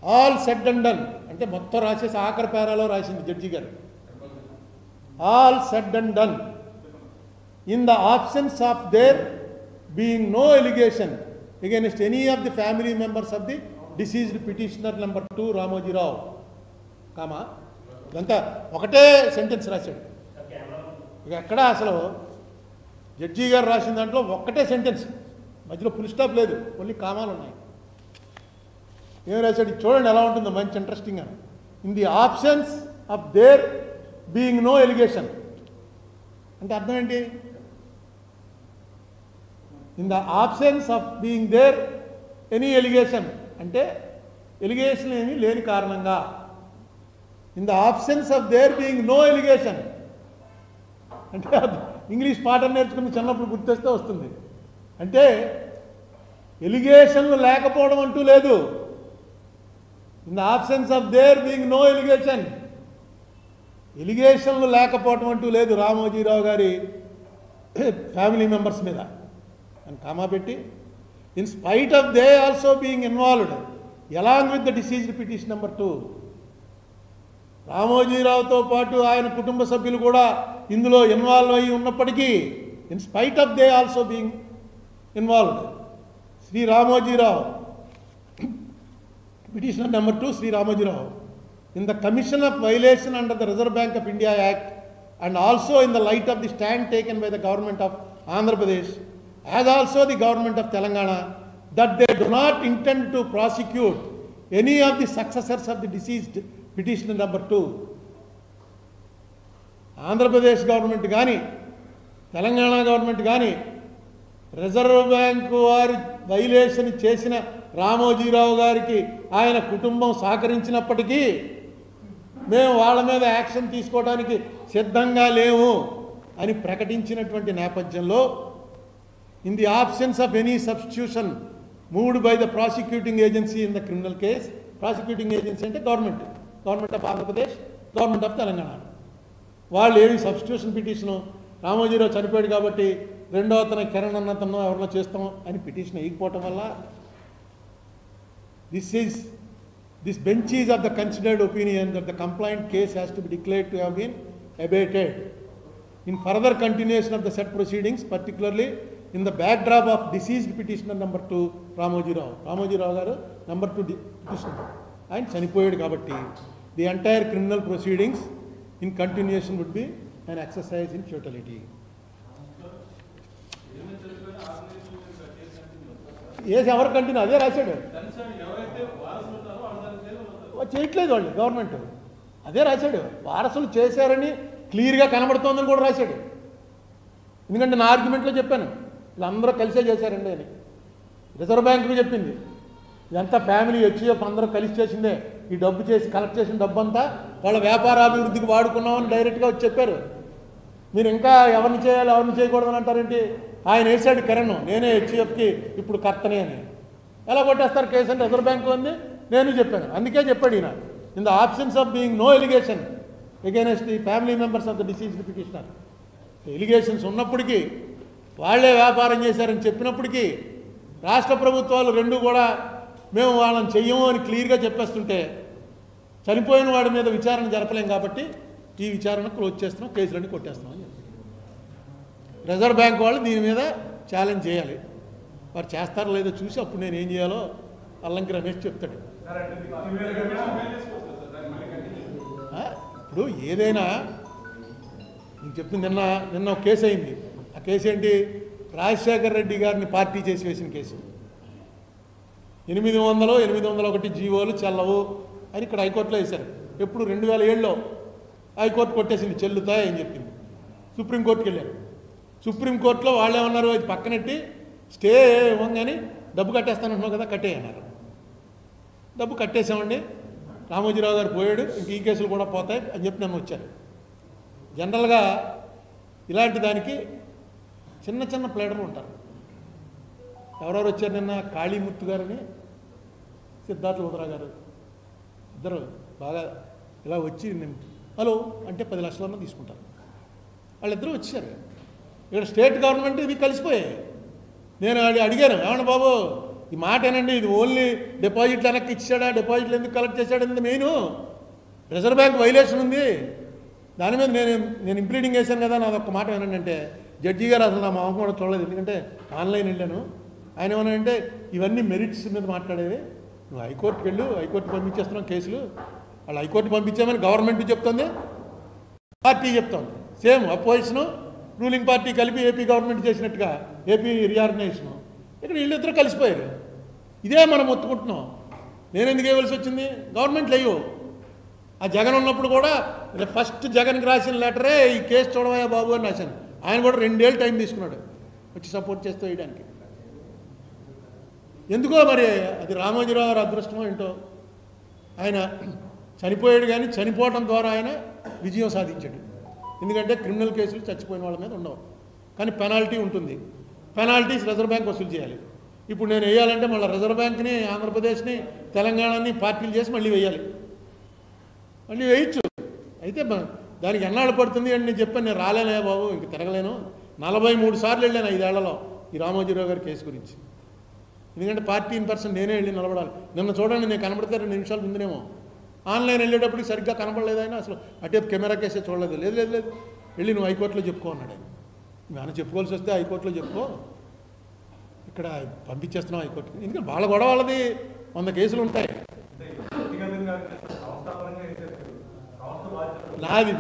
All said and done అంటే మొత్తం రాసేసి ఆఖరి పేరాలో రాసింది జడ్జి గారు. All said and done in the absence of there being no allegation against any of the family members of the deceased petitioner number 2 Ramoji Rao comma ఇదంతా ఒకటే sentence రాశాడు. ఇక ఎక్కడ అసలు జడ్జి గారు రాసిన దాంట్లో ఒక్కటే సెంటెన్స్, మధ్యలో ఫుల్ స్టాప్ లేదు, కొన్ని కామాలు ఉన్నాయి. ఏం రాశాడు చూడండి ఎలా ఉంటుందో, మంచి ఇంట్రెస్టింగ్ అని. In the absence of there being no allegation అంటే అర్థం ఏంటి? In the absence of being there any allegation అంటే ఎలిగేషన్ ఏమీ లేని కారణంగా. In the absence of there being no allegation అంటే ఇంగ్లీష్ పాఠం నేర్చుకుని చిన్నప్పుడు గుర్తొస్తే వస్తుంది. అంటే ఎలిగేషన్లు లేకపోవడం అంటూ లేదు. In the absence of there being no allegation, ఎలిగేషన్లు లేకపోవడం అంటూ లేదు రామోజీరావు గారి ఫ్యామిలీ మెంబర్స్ మీద అని కామా పెట్టి, in spite of they also being involved along with the deceased petition number 2. రామోజీరావుతో పాటు ఆయన కుటుంబ సభ్యులు కూడా ఇందులో ఇన్వాల్వ్ అయి ఉన్నప్పటికీ, in spite of they also being involved, Shri Ramoji Rao petitioner number 2 Shri Ramoji Rao in the commission of violation under the Reserve Bank of India Act and also in the light of the stand taken by the government of Andhra Pradesh as also the government of Telangana that they do not intend to prosecute any of the successors of the deceased petitioner number 2. Andhra Pradesh government gaani Telangana government gaani reserve bank వారి violation చేసిన రామోజీరావు గారికి ఆయన కుటుంబం సహకరించినప్పటికీ మేము వాళ్ళ మీద action తీసుకోవడానికి సిద్ధంగా లేవు అని ప్రకటించినటువంటి నేపథ్యంలో, in the absence of any substitution moved by the prosecuting agency in the criminal case, prosecuting agency అంటే government of Andhra Pradesh, government of Telangana, వాళ్ళు ఏమి సబ్స్టిట్యూషన్ పిటిషను రామోజీరావు చనిపోయాడు కాబట్టి రెండో అతను కిరణ్ అన్నతను ఎవరినో చేస్తాం అని పిటిషన్ వేయకపోవటం వల్ల this bench is of the considered opinion that the complaint case has to be declared to have been abated in further continuation of the said proceedings, particularly in the backdrop of deceased petitioner number 2 Ramoji Rao గారు number 2 petitioner ఆయన చనిపోయాడు కాబట్టి the entire criminal proceedings in continuation would be an exercise in futility. ఏది ఎవరు continue అదే రాశాడు, చేయట్లేదు వాళ్ళు గవర్నమెంట్ అదే రాశాడు. వారసులు చేశారని క్లియర్గా కనబడుతోందని కూడా రాశాడు. ఎందుకంటే నా ఆర్గ్యుమెంట్లో చెప్పాను వీళ్ళందరూ కలిసే చేశారండి అని. రిజర్వ్ బ్యాంకు చెప్పింది ఇదంతా ఫ్యామిలీ హెచ్ఎఫ్ అందరూ కలిసి చేసిందే, ఈ డబ్బు చేసి కలెక్ట్ చేసిన డబ్బు అంతా వాళ్ళ వ్యాపారాభివృద్ధికి వాడుకున్నామని డైరెక్ట్గా వచ్చి చెప్పారు. మీరు ఇంకా ఎవరిని చేయాలి ఎవరిని చేయకూడదని అంటారేంటి? ఆయన వేసాడు కిరణ్, నేనే హెచ్ఎఫ్కి ఇప్పుడు కర్తనే అని. ఎలా కొట్టేస్తారు కేసు అంటే రిజర్వ్ బ్యాంకు ఉంది, నేను చెప్పాను. అందుకే చెప్పాడు ఈయన, in the absence of being no allegation against the family members of the deceased petitioner. Allegations ఉన్నప్పటికీ వాళ్లే వ్యాపారం చేశారని చెప్పినప్పటికీ రాష్ట్ర ప్రభుత్వాలు రెండు కూడా మేము వాళ్ళని చెయ్యము అని క్లియర్గా చెప్పేస్తుంటే చనిపోయిన వాడి మీద విచారణ జరపలేం కాబట్టి ఈ విచారణ క్లోజ్ చేస్తున్నాం, కేసులన్నీ కొట్టేస్తున్నాం అని చెప్పి రిజర్వ్ బ్యాంక్ వాళ్ళు దీని మీద ఛాలెంజ్ చేయాలి. వారు చేస్తారో లేదో చూసి అప్పుడు నేను ఏం చేయాలో అల్లంకి రమేష్ చెప్తాడు. ఇప్పుడు ఏదైనా నేను చెప్తుంది, నిన్న ఒక కేసు అయింది. ఆ కేసు ఏంటి? రాజశేఖర్ రెడ్డి గారిని పార్టీ చేసి వేసిన కేసు. 800, 801 జీవోలు చెల్లవు అని ఇక్కడ హైకోర్టులో వేశారు. ఎప్పుడు 2007లో హైకోర్టు కొట్టేసింది, చెల్లుతాయి అని చెప్పింది. సుప్రీంకోర్టుకి వెళ్ళారు. సుప్రీంకోర్టులో వాళ్ళు ఏమన్నారు, అది పక్కనెట్టి స్టే ఇవ్వగానే డబ్బు కట్టేస్తానంటున్నావు కదా కట్టేయన్నారు. డబ్బు కట్టేసామండి, రామోజీరావు గారు పోయాడు, ఇంక ఈ కేసులు కూడా పోతాయి అని చెప్పి నన్ను వచ్చారు. జనరల్గా ఇలాంటి దానికి చిన్న చిన్న ప్లేడర్లు ఉంటారు. ఎవరెవరు వచ్చారు నిన్న? కాళీమూర్తి గారని సిద్ధార్థ లూథరా గారు ఇద్దరు బాగా ఇలా వచ్చి హలో అంటే 10 లక్షలన్నా తీసుకుంటారు. వాళ్ళిద్దరూ వచ్చారు. ఇక్కడ స్టేట్ గవర్నమెంట్ ఇవి కలిసిపోయాయి. నేను అడిగాను, ఏమన్నా బాబు ఈ మాట ఏనండి, ఇది ఓన్లీ డిపాజిట్లు వెనక్కి ఇచ్చాడా, డిపాజిట్లు ఎందుకు కలెక్ట్ చేశాడనేది మెయిన్. రిజర్వ్ బ్యాంక్ వైలేషన్ ఉంది, దాని మీద నేను ఇంప్లీడింగ్ వేశాను కదా. నాది ఒక్క మాట ఏనంటే, జడ్జి గారు అసలు నా మొహం కూడా చూడలేదు, ఎందుకంటే ఆన్లైన్ వెళ్ళాను. ఆయన ఏమన్నాడంటే ఇవన్నీ మెరిట్స్ మీద మాట్లాడేది, నువ్వు హైకోర్టుకి వెళ్ళు, హైకోర్టు పంపించేస్తున్నావు కేసులు. వాళ్ళు హైకోర్టు పంపించామని గవర్నమెంట్ చెప్తుంది, పార్టీ చెప్తుంది. సేమ్ అపోజిషను రూలింగ్ పార్టీ కలిపి ఏపీ గవర్నమెంట్ చేసినట్టుగా ఏపీ రీఆర్గనైజేషను. ఇక్కడ వీళ్ళిద్దరూ కలిసిపోయారు. ఇదే మనం ఒత్తుకుంటున్నాం. నేను ఎందుకు ఇవ్వాల్సి వచ్చింది? గవర్నమెంట్ లేవు. ఆ జగన్ ఉన్నప్పుడు కూడా ఫస్ట్ జగన్కి రాసిన లెటరే ఈ కేసు చూడవయ్యా బాబు అని రాశాను. ఆయన కూడా 2 ఏళ్ళు టైం తీసుకున్నాడు వచ్చి సపోర్ట్ చేస్తూ వేయడానికి. ఎందుకో మరి అది రామోజీరావు గారు అదృష్టమో ఏంటో, ఆయన చనిపోయాడు, కానీ చనిపోవడం ద్వారా ఆయన విజయం సాధించాడు. ఎందుకంటే క్రిమినల్ కేసులు చచ్చిపోయిన వాళ్ళ మీద ఉండవు, కానీ పెనాల్టీ ఉంటుంది. పెనాల్టీస్ రిజర్వ్ బ్యాంక్ వసూలు చేయాలి. ఇప్పుడు నేను వేయాలంటే మళ్ళీ రిజర్వ్ బ్యాంక్ని, ఆంధ్రప్రదేశ్ని, తెలంగాణని పార్టీలు చేసి మళ్ళీ వేయాలి. మళ్ళీ వేయచ్చు. అయితే దానికి ఎన్నాళ్ళు పడుతుంది అని నేను చెప్పాను. నేను రాలేనే బాబు, ఇంక తిరగలేను. 43 సార్లు వెళ్ళాను 5 ఏళ్లలో ఈ రామోజీరావు గారి కేసు గురించి. ఎందుకంటే పార్టీ ఇన్ పర్సన్ నేనే వెళ్ళి నిలబడాలి. నిన్న చూడండి, నేను కనబడితే 2 నిమిషాలు ముందునేమో. ఆన్లైన్ వెళ్ళేటప్పటికి సరిగ్గా కనబడలేదు ఆయన, అసలు అటేపు కెమెరా కేసే చూడలేదు. లేదు లేదు లేదు వెళ్ళి నువ్వు హైకోర్టులో చెప్పుకో అన్నాడు ఆయన. మనం చెప్పుకోవాల్సి వస్తే హైకోర్టులో చెప్పుకో, ఇక్కడ పంపించేస్తున్నాం హైకోర్టుకి. ఎందుకంటే వాళ్ళ గొడవ వాళ్ళది 100 కేసులు ఉంటాయి. నాది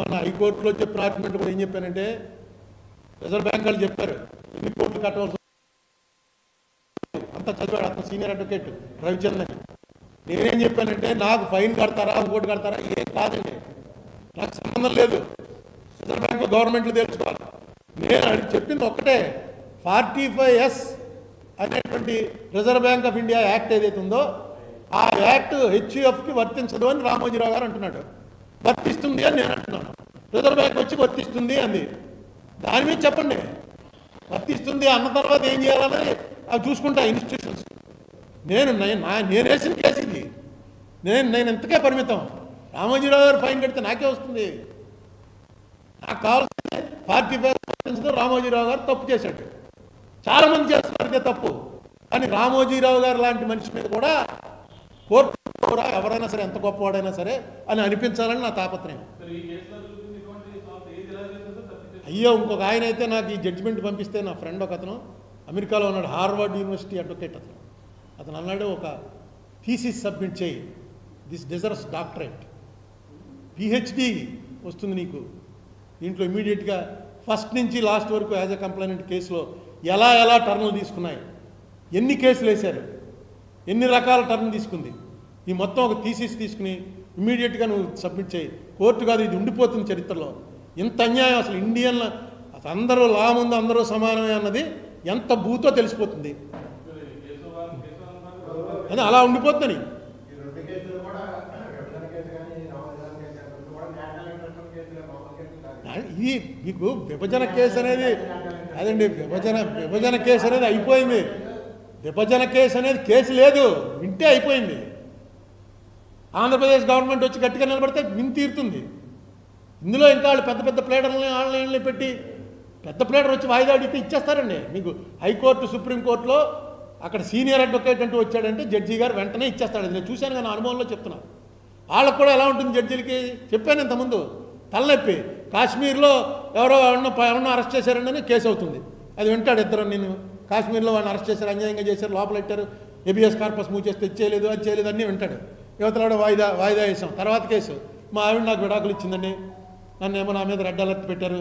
మన హైకోర్టులో చెప్పిన ఆర్గ్యుమెంట్ కూడా ఏం చెప్పానంటే, రిజర్వ్ బ్యాంక్ వాళ్ళు చెప్పారు ఎన్ని కోట్లు కట్టవలసి అంతా చదివాడు అతను సీనియర్ అడ్వకేట్ రవిచంద్రన్. నేనేం చెప్పానంటే, నాకు ఫైన్ కడతారా, ఇంకోటి కడతారా, ఏం కాదండి, నాకు సంబంధం లేదు. రిజర్వ్ బ్యాంక్ గవర్నమెంట్లు తెలుసుకోవాలి. నేను చెప్పింది ఒక్కటే, 45S అనేటువంటి reserve bank of India act ఏదైతే ఉందో ఆ యాక్ట్ హెచ్యుఎఫ్కి వర్తించదు అని రామోజీరావు గారు అంటున్నాడు. వర్తిస్తుంది అని నేను అంటున్నాను. రిజర్వ్ బ్యాంక్ వచ్చి వర్తిస్తుంది అంది. దాని మీద చెప్పండి. వర్తిస్తుంది అన్న తర్వాత ఏం చేయాలని అవి చూసుకుంటా ఇన్స్టిట్యూషన్స్. నేను వేసిన కేసు ఇది. నేను ఎంతకే పరిమితం. రామోజీరావు గారు ఫైన్ కడితే నాకే వస్తుంది. నాకు కావాల్సింది 45 రామోజీరావు గారు తప్పు చేశాడు. చాలామంది చేస్తున్నారు ఇదే తప్పు. కానీ రామోజీరావు గారు లాంటి మనిషి మీద కూడా కోర్టు ఎవరైనా సరే, ఎంత గొప్పవాడైనా సరే అని అనిపించాలని నా తాపత్రయం. అయ్యో, ఇంకొక ఆయన అయితే నాకు ఈ జడ్జిమెంట్ పంపిస్తే, నా ఫ్రెండ్ ఒక అతను అమెరికాలో ఉన్నాడు, హార్వర్డ్ యూనివర్సిటీ అడ్వకేట్ అతను అన్నాడు, ఒక థీసిస్ సబ్మిట్ చేయి, దిస్ డిజర్వ్స్ డాక్టరేట్, పిహెచ్డి వస్తుంది నీకు. దీంట్లో ఇమీడియట్గా ఫస్ట్ నుంచి లాస్ట్ వరకు యాజ్ ఎ కంప్లైనెంట్ కేసులో ఎలా టర్న్లు తీసుకున్నాయి, ఎన్ని కేసులు వేశారు, ఎన్ని రకాల టర్న్ తీసుకుంది, ఈ మొత్తం ఒక థీసిస్ తీసుకుని ఇమీడియట్గా నువ్వు సబ్మిట్ చేయి. కోర్టు కాదు, ఇది ఉండిపోతుంది చరిత్రలో. ఎంత అన్యాయం అసలు. ఇండియన్ల అసలు అందరూ లా ముందు అందరూ సమానమే అన్నది ఎంత భూతో తెలిసిపోతుంది. అది అలా ఉండిపోతుందని. ఇది మీకు విభజన కేసు అనేది అదండి, విభజన కేసు అనేది అయిపోయింది. విభజన కేసు అనేది కేసు లేదు, వింటే అయిపోయింది. ఆంధ్రప్రదేశ్ గవర్నమెంట్ వచ్చి గట్టిగా నిలబడితే విని తీరుతుంది. ఇందులో ఇంకా వాళ్ళు పెద్ద ప్లేడర్లని ఆన్లైన్లో పెట్టి పెద్ద ప్లేడర్ వచ్చి వాయిదా అడిగితే ఇచ్చేస్తారండి మీకు. హైకోర్టు, సుప్రీంకోర్టులో అక్కడ సీనియర్ అడ్వకేట్ అంటూ వచ్చాడంటే జడ్జి గారు వెంటనే ఇచ్చేస్తాడు. నేను చూశాను కానీ అనుభవంలో చెప్తున్నాను. వాళ్ళకు కూడా ఎలా ఉంటుంది జడ్జిలకి చెప్పాను ఇంతకుముందు, తలనొప్పి. కాశ్మీర్లో ఎవరన్నా అరెస్ట్ చేశారండి కేసు అవుతుంది, అది వింటాడు. ఇద్దరు నేను కాశ్మీర్లో వాళ్ళని అరెస్ట్ చేశారు, అన్యాయంగా చేశారు, లోపల పెట్టారు, ఏబిఎస్ కార్పస్ మూవ్ చేస్తే ఇచ్చేయలేదు, అది చేయలేదు, అన్నీ వింటాడు. యువతలాడ వాయిదా వేసాం. తర్వాత కేసు, మా ఆవిడ నాకు విడాకులు ఇచ్చిందండి, నన్ను ఏమో నా మీద రెడ్ అలర్ట్ పెట్టారు,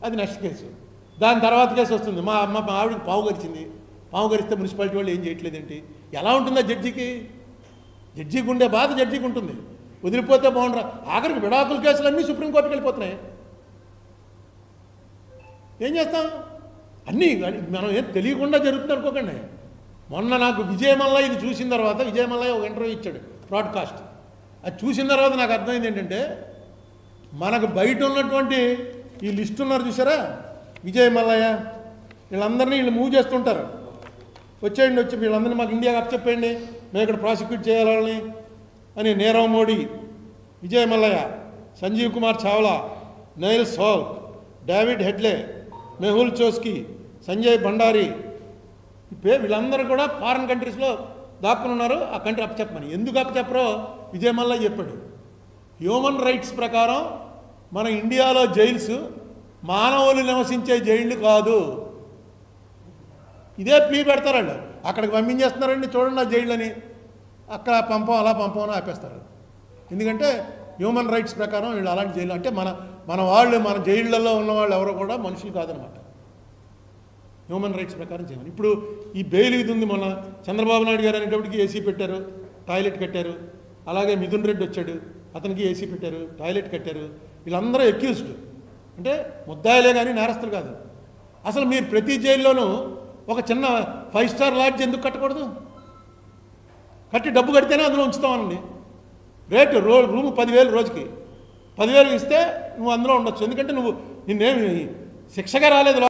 అది నెక్స్ట్ కేసు. దాని తర్వాత కేసు వస్తుంది, మా ఆవిడకి పావు గరిచింది, పావు గరిస్తే మున్సిపాలిటీ వాళ్ళు ఏం చేయట్లేదేంటి. ఎలా ఉంటుందా జడ్జికి? జడ్జికి ఉండే బాధ జడ్జికి ఉంటుంది. వదిలిపోతే బాగుండరా. ఆఖరికి విడాకుల కేసులు అన్నీ సుప్రీంకోర్టుకి వెళ్ళిపోతున్నాయి. ఏం చేస్తాం? అన్నీ మనం ఏం తెలియకుండా జరుగుతుంది అనుకోకండి. మొన్న నాకు విజయమల్లయ్య ఇది చూసిన తర్వాత, విజయమల్లయ్య ఒక ఇంటర్వ్యూ ఇచ్చాడు బ్రాడ్కాస్ట్. అది చూసిన తర్వాత నాకు అర్థమైంది ఏంటంటే, మనకు బయట ఉన్నటువంటి ఈ లిస్ట్ ఉన్నారు చూసారా, విజయమల్లయ్య వీళ్ళందరినీ మూవ్ చేస్తుంటారు. వచ్చి వీళ్ళందరినీ మాకు ఇండియాకి అప్పచెప్పండి, మేము ఇక్కడ ప్రాసిక్యూట్ చేయాలని అని. నీరవ్ మోడీ, విజయమల్లయ్య, సంజీవ్ కుమార్ చావ్లా, నైల్స్ హోల్, డేవిడ్ హెడ్లే, మెహుల్ చోస్కీ, సంజయ్ భండారీ, వీళ్ళందరూ కూడా ఫారిన్ కంట్రీస్లో దాక్కుని ఉన్నారు. ఆ కంట్రీ అప్పచెప్పమని. ఎందుకు అప్పచెప్పరో విజయ్ మల్లా చెప్పాడు. హ్యూమన్ రైట్స్ ప్రకారం మన ఇండియాలో జైల్స్ మానవులు నివసించే జైళ్ళు కాదు. ఇదే ప్లీ పెడతారండి. అక్కడికి పంపించేస్తున్నారండి, చూడండి ఆ జైళ్ళని. అక్కడ పంపం అలా పంపం ఆపేస్తారు. ఎందుకంటే హ్యూమన్ రైట్స్ ప్రకారం వీళ్ళు అలాంటి జైలు అంటే మన వాళ్ళు మన జైళ్ళల్లో ఉన్న వాళ్ళు ఎవరో కూడా మనుషులు కాదనమాట. హ్యూమన్ రైట్స్ ప్రకారం చేయమని. ఇప్పుడు ఈ బెయిల్ ఇది ఉంది. మొన్న చంద్రబాబు నాయుడు గారు అనేటప్పటికి ఏసీ పెట్టారు, టాయిలెట్ కట్టారు. అలాగే మిథున్ రెడ్డి వచ్చాడు, అతనికి ఏసీ పెట్టారు, టాయిలెట్ కట్టారు. వీళ్ళందరూ అక్యూజ్డ్, అంటే ముద్దాయిలే కానీ నేరస్తులు కాదు. అసలు మీరు ప్రతి జైల్లోనూ ఒక చిన్న 5 స్టార్ లాడ్జ్ ఎందుకు కట్టకూడదు? కట్టి డబ్బు కడితేనే అందులో ఉంచుతామనండి. రేటు రూము 10,000 రోజుకి. 10,000 ఇస్తే నువ్వు అందులో ఉండొచ్చు. ఎందుకంటే నిన్నేమి శిక్షగా రాలేదు.